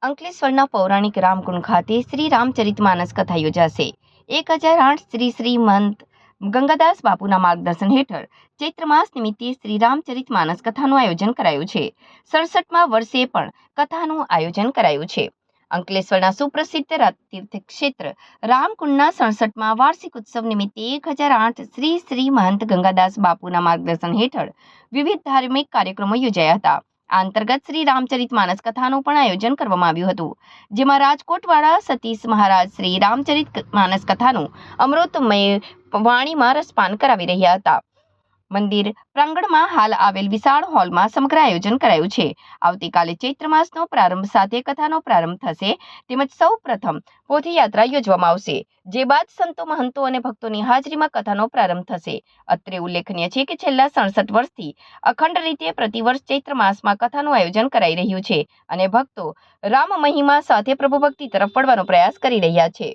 અંકલેશ્વરના પૌરાણિક રામકુંડ ખાતે શ્રી રામચરિતમાનસ કથા યોજાશે। 1008 શ્રી શ્રીમંત ગંગાદાસ બાપુના માર્ગદર્શન હેઠળ ચૈત્ર માસ નિમિત્તે શ્રી રામચરિતમાનસ કથાનું આયોજન કરાયું છે। 67મા વર્ષે પણ કથાનું આયોજન કરાયું છે। અંકલેશ્વરના સુપ્રસિદ્ધ તીર્થ ક્ષેત્ર રામકુંડના 67મા વાર્ષિક ઉત્સવ નિમિત્તે 1008 શ્રી શ્રી મહંત ગંગાદાસ બાપુના માર્ગદર્શન હેઠળ વિવિધ ધાર્મિક કાર્યક્રમો યોજાયા હતા। આ અંતર્ગત શ્રી રામચરિતમાનસ કથાનું પણ આયોજન કરવામાં આવ્યું હતું, જેમાં રાજકોટવાળા સતીશ મહારાજ શ્રી રામચરિતમાનસ કથાનું અમૃતમય વાણીમાં રસપાન કરાવી રહ્યા હતા। મંદિર પ્રાંગણમાં હાલ આવેલ વિશાળ હોલમાં સમગ્ર આયોજન કરાયું છે। આવતીકાલે ચૈત્ર માસનો પ્રારંભ સાથે કથાનો પ્રારંભ થશે, તેમજ સૌ પ્રથમ પોથીયાત્રા યોજવામાં આવશે, જે બાદ સંતો મહંતો અને ભક્તોની હાજરીમાં કથાનો પ્રારંભ થશે। અત્રે ઉલ્લેખનીય છે કે છેલ્લા 67 વર્ષથી અખંડ રીતે પ્રતિવર્ષ ચૈત્ર માસમાં કથાનું આયોજન કરાઈ રહ્યું છે અને ભક્તો રામ મહિમા સાથે પ્રભુ ભક્તિ તરફ વળવાનો પ્રયાસ કરી રહ્યા છે।